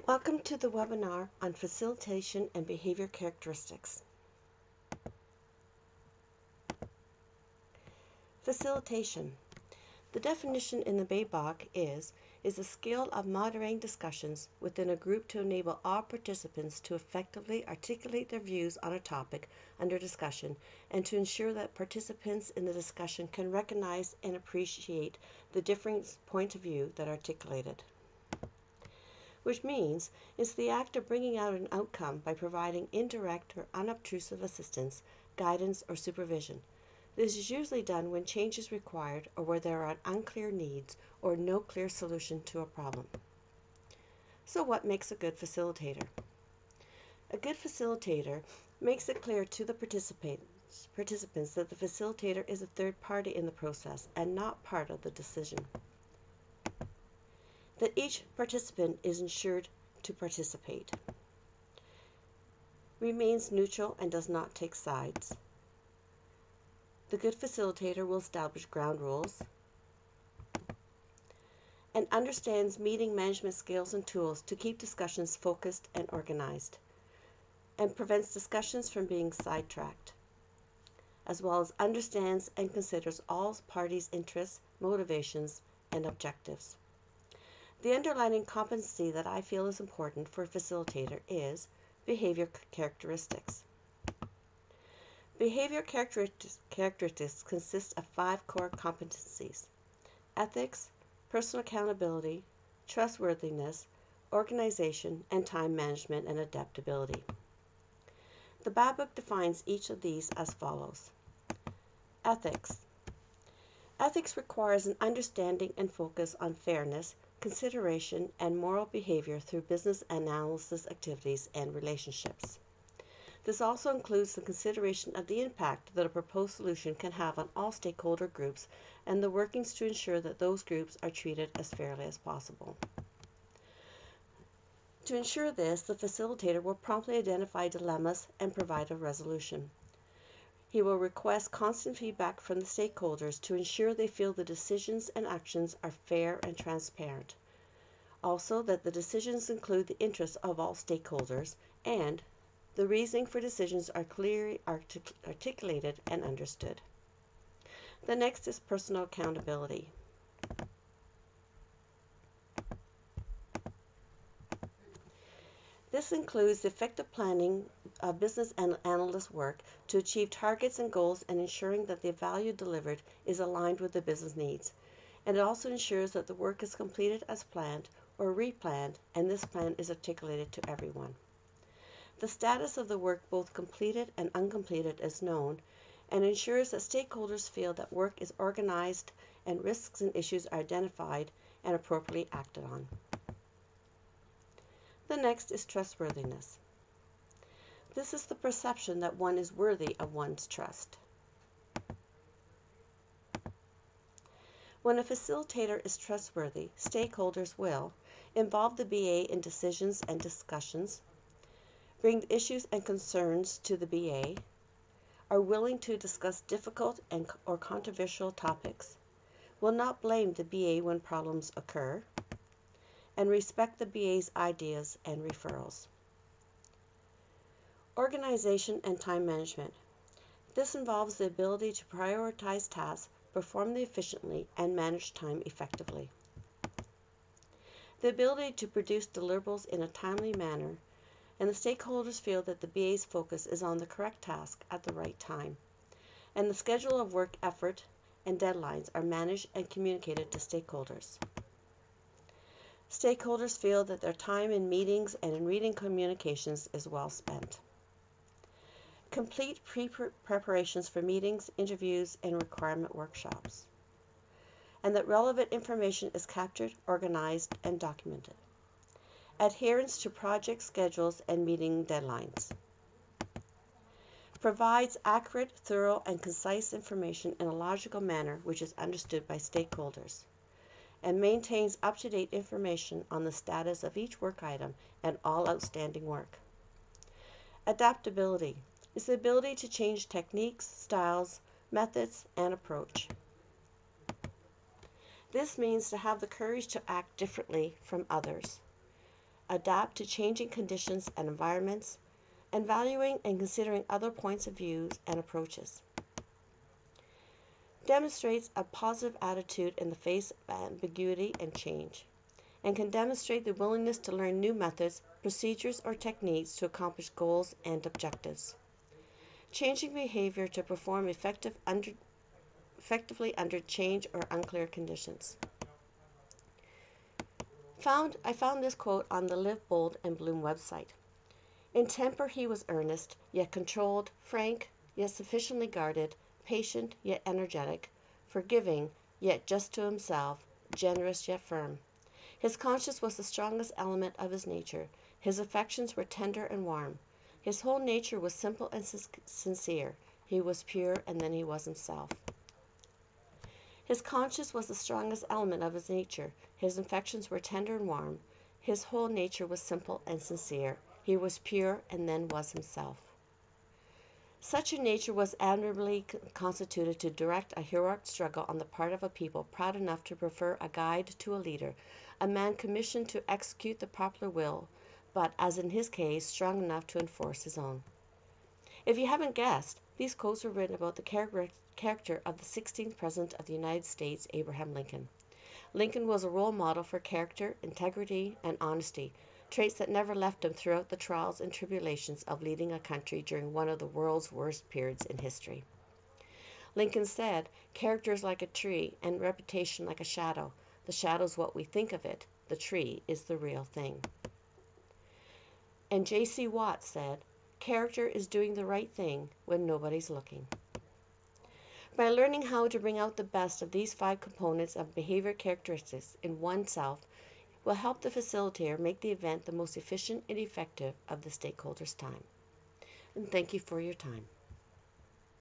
Welcome to the webinar on Facilitation and Behavior Characteristics. Facilitation. The definition in the BABOK is a skill of moderating discussions within a group to enable all participants to effectively articulate their views on a topic under discussion and to ensure that participants in the discussion can recognize and appreciate the differing points of view that are articulated. Which means it's the act of bringing out an outcome by providing indirect or unobtrusive assistance, guidance, or supervision. This is usually done when change is required or where there are unclear needs or no clear solution to a problem. So what makes a good facilitator? A good facilitator makes it clear to the participants that the facilitator is a third party in the process and not part of the decision. That each participant is ensured to participate, remains neutral and does not take sides. The good facilitator will establish ground rules and understands meeting management skills and tools to keep discussions focused and organized, and prevents discussions from being sidetracked, as well as understands and considers all parties' interests, motivations, and objectives. The underlying competency that I feel is important for a facilitator is behavior characteristics. Behavior characteristics consist of 5 core competencies: ethics, personal accountability, trustworthiness, organization, and time management and adaptability. The BABOK defines each of these as follows. Ethics. Ethics requires an understanding and focus on fairness, consideration, and moral behavior through business analysis activities and relationships. This also includes the consideration of the impact that a proposed solution can have on all stakeholder groups and the workings to ensure that those groups are treated as fairly as possible. To ensure this, the facilitator will promptly identify dilemmas and provide a resolution. He will request constant feedback from the stakeholders to ensure they feel the decisions and actions are fair and transparent. Also, that the decisions include the interests of all stakeholders and the reasoning for decisions are clearly articulated and understood. The next is personal accountability. This includes effective planning of business and analyst work to achieve targets and goals and ensuring that the value delivered is aligned with the business needs. And it also ensures that the work is completed as planned or replanned, and this plan is articulated to everyone. The status of the work, both completed and uncompleted, is known and ensures that stakeholders feel that work is organized and risks and issues are identified and appropriately acted on. The next is trustworthiness. This is the perception that one is worthy of one's trust. When a facilitator is trustworthy, stakeholders will involve the BA in decisions and discussions, bring issues and concerns to the BA, are willing to discuss difficult or controversial topics, will not blame the BA when problems occur, and respect the BA's ideas and referrals. Organization and time management. This involves the ability to prioritize tasks, perform them efficiently, and manage time effectively. The ability to produce deliverables in a timely manner, and the stakeholders feel that the BA's focus is on the correct task at the right time, and the schedule of work effort and deadlines are managed and communicated to stakeholders. Stakeholders feel that their time in meetings and in reading communications is well spent. Complete preparations for meetings, interviews, and requirement workshops, and that relevant information is captured, organized, and documented. Adherence to project schedules and meeting deadlines. Provides accurate, thorough, and concise information in a logical manner which is understood by stakeholders, and maintains up-to-date information on the status of each work item and all outstanding work. Adaptability is the ability to change techniques, styles, methods, and approach. This means to have the courage to act differently from others adapt to changing conditions and environments, and valuing and considering other points of view and approaches. Demonstrates a positive attitude in the face of ambiguity and change, and can demonstrate the willingness to learn new methods, procedures, or techniques to accomplish goals and objectives. Changing behavior to perform effectively under change or unclear conditions. I found this quote on the Live Bold and Bloom website. In temper he was earnest, yet controlled, frank, yet sufficiently guarded, patient, yet energetic, forgiving, yet just to himself, generous, yet firm. His conscience was the strongest element of his nature. His affections were tender and warm. His whole nature was simple and sincere. He was pure, and then he was himself. His conscience was the strongest element of his nature. His affections were tender and warm. His whole nature was simple and sincere. He was pure, and then was himself. Such a nature was admirably constituted to direct a heroic struggle on the part of a people proud enough to prefer a guide to a leader, a man commissioned to execute the popular will, but, as in his case, strong enough to enforce his own. If you haven't guessed, these quotes were written about the character of the 16th President of the United States, Abraham Lincoln. Lincoln was a role model for character, integrity, and honesty, traits that never left him throughout the trials and tribulations of leading a country during one of the world's worst periods in history. Lincoln said, "Character is like a tree, and reputation like a shadow. The shadow is what we think of it. The tree is the real thing." And J.C. Watt said, "Character is doing the right thing when nobody's looking." By learning how to bring out the best of these 5 components of behavior characteristics in oneself will help the facilitator make the event the most efficient and effective of the stakeholders' time. And thank you for your time.